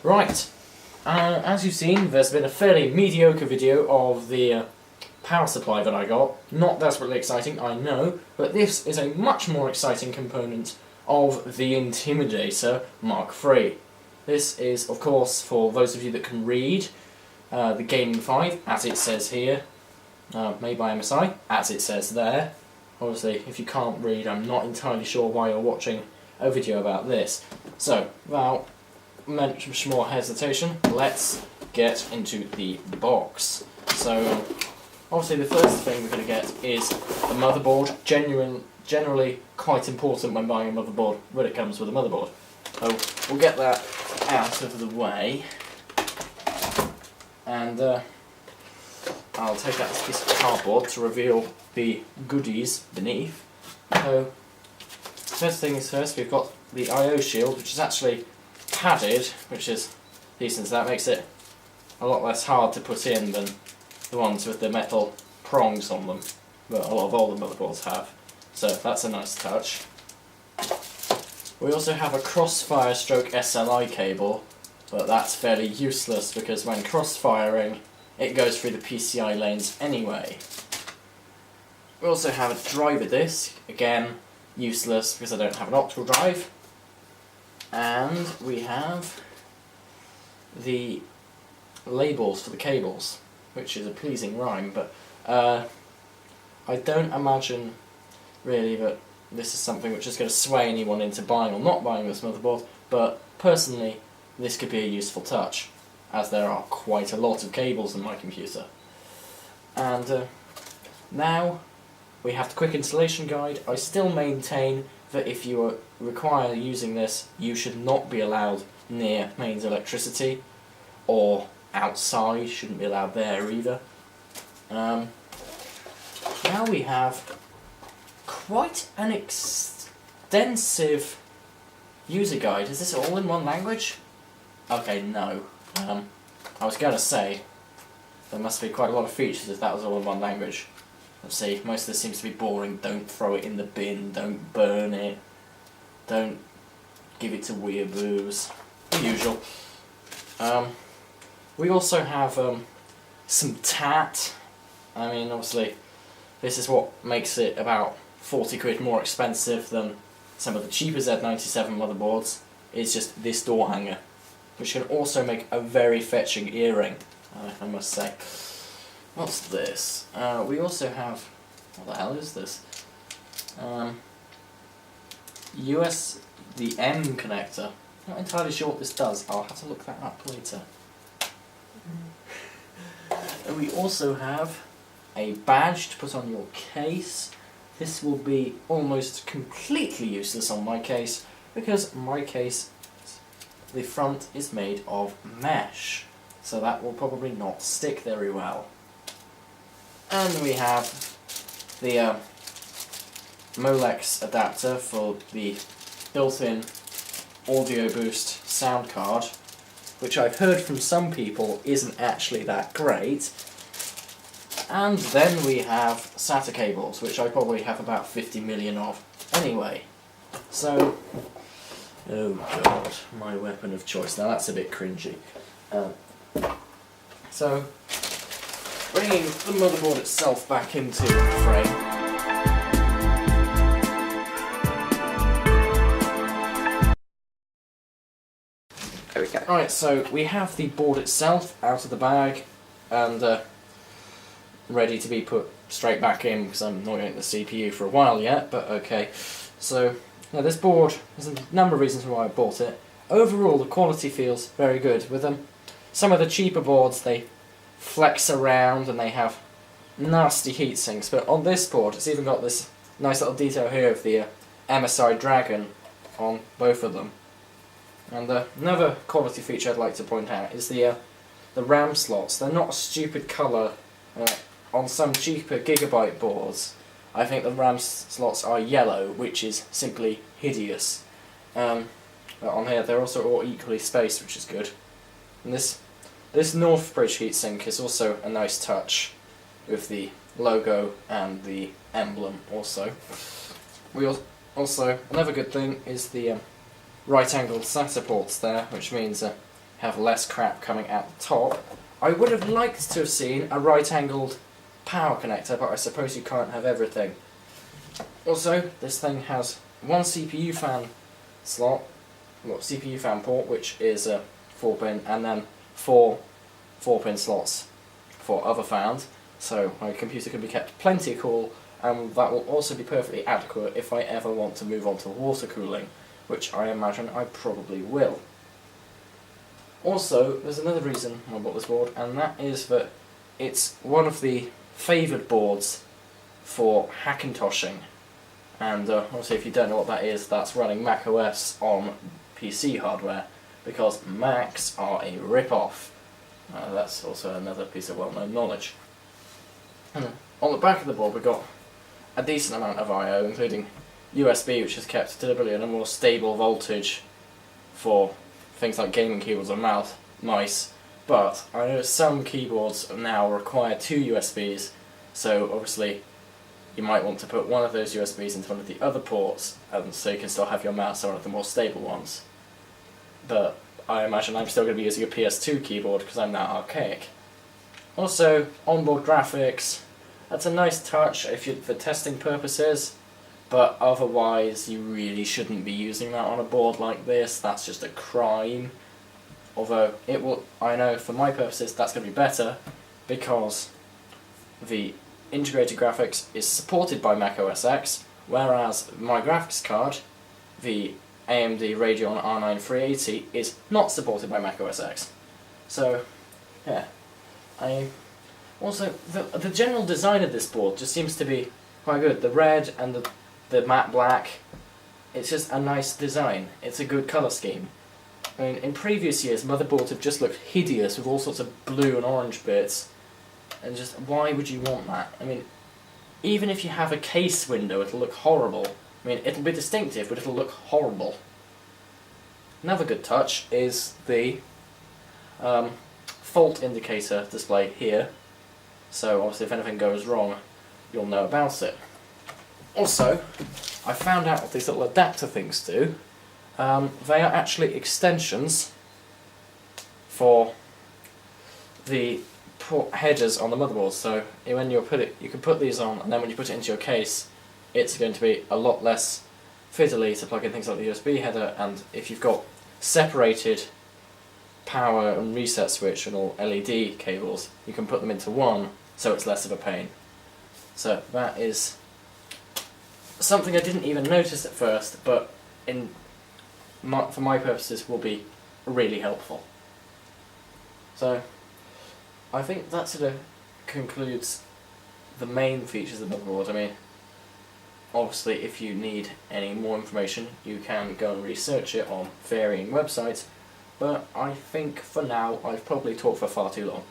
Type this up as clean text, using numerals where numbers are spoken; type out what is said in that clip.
Right, as you've seen, there's been a fairly mediocre video of the power supply that I got. Not desperately exciting, I know, but this is a much more exciting component of the Intimidator Mark III. This is, of course, for those of you that can read, the Gaming 5, as it says here, made by MSI, as it says there. Obviously, if you can't read, I'm not entirely sure why you're watching a video about this. So, without much more hesitation, let's get into the box. So, obviously the first thing we're going to get is the motherboard. Generally quite important when buying a motherboard when it comes with a motherboard. So, we'll get that out of the way. And I'll take out this piece of cardboard to reveal the goodies beneath. So, first thing is first, we've got the I/O shield, which is actually padded, which is decent, so that makes it a lot less hard to put in than the ones with the metal prongs on them, that a lot of older motherboards have. So that's a nice touch. We also have a crossfire stroke SLI cable, but that's fairly useless because when crossfiring, it goes through the PCI lanes anyway. We also have a driver disc, again useless because I don't have an optical drive. And we have the labels for the cables, which is a pleasing rhyme, but I don't imagine really that this is something which is going to sway anyone into buying or not buying this motherboard, but personally this could be a useful touch, as there are quite a lot of cables in my computer. And now we have the quick installation guide. I still maintain that if you require using this, you should not be allowed near mains electricity, or outside, shouldn't be allowed there either. Now we have quite an extensive user guide. Is this all in one language? Okay, no. I was going to say, there must be quite a lot of features if that was all in one language. Let's see, most of this seems to be boring. Don't throw it in the bin, don't burn it, don't give it to weeaboos, the usual. We also have some tat. I mean, obviously, this is what makes it about 40 quid more expensive than some of the cheaper Z97 motherboards. It's just this door hanger, which can also make a very fetching earring, I must say. What's this? We also have, what the hell is this? The M connector. Not entirely sure what this does. I'll have to look that up later. And we also have a badge to put on your case. This will be almost completely useless on my case, because my case, the front is made of mesh, so that will probably not stick very well. And we have the Molex adapter for the built-in audio boost sound card, which I've heard from some people isn't actually that great. And then we have SATA cables, which I probably have about 50 million of anyway. So, oh god, my weapon of choice. Now that's a bit cringy. So, bringing the motherboard itself back into the frame. There we go. Right, so we have the board itself out of the bag and ready to be put straight back in because I'm not getting the CPU for a while yet, but okay. So, now this board, there's a number of reasons why I bought it. Overall, the quality feels very good with them. Some of the cheaper boards, they flex around and they have nasty heat sinks, but on this board it's even got this nice little detail here of the MSI Dragon on both of them. And another quality feature I'd like to point out is the RAM slots. They're not a stupid colour. On some cheaper gigabyte boards, I think the RAM slots are yellow, which is simply hideous. But on here they're also all equally spaced, which is good. And this Northbridge heatsink is also a nice touch with the logo and the emblem also. We also, another good thing is the right-angled SATA ports there, which means have less crap coming out the top. I would have liked to have seen a right-angled power connector, but I suppose you can't have everything. Also, this thing has one CPU fan slot, well, CPU fan port, which is a 4-pin, and then four 4-pin slots for other fans, so my computer can be kept plenty cool, and that will also be perfectly adequate if I ever want to move on to water cooling, which I imagine I probably will. Also, there's another reason I bought this board, and that is that it's one of the favoured boards for Hackintoshing. And obviously, if you don't know what that is, that's running Mac OS on PC hardware, because Macs are a rip-off. That's also another piece of well-known knowledge. On the back of the board, we've got a decent amount of I/O, including USB, which is kept deliberately at a more stable voltage for things like gaming keyboards and mice. But I know some keyboards now require 2 USBs, so obviously you might want to put one of those USBs into one of the other ports, and so you can still have your mouse on one of the more stable ones. But I imagine I'm still going to be using a PS2 keyboard because I'm that archaic. Also, onboard graphics. That's a nice touch for testing purposes, but otherwise you really shouldn't be using that on a board like this. That's just a crime. Although it will, I know for my purposes that's going to be better because the integrated graphics is supported by Mac OS X, whereas my graphics card, the AMD Radeon R9 380, is not supported by Mac OS X. So, yeah. Also, the general design of this board just seems to be quite good. The red and the matte black, it's just a nice design. It's a good colour scheme. I mean, in previous years, motherboards have just looked hideous with all sorts of blue and orange bits. And just, why would you want that? I mean, even if you have a case window, it'll look horrible. I mean, it'll be distinctive, but it'll look horrible. Another good touch is the fault indicator display here. So obviously if anything goes wrong, you'll know about it. Also, I found out what these little adapter things do. They are actually extensions for the headers on the motherboard. So when you can put these on, and then when you put it into your case, it's going to be a lot less fiddly to plug in things like the USB header. And if you've got separated power and reset switch and all LED cables, you can put them into one, so it's less of a pain. So that is something I didn't even notice at first, but for my purposes will be really helpful. So I think that sort of concludes the main features of the motherboard. I mean, obviously if you need any more information you can go and research it on varying websites, but I think for now I've probably talked for far too long.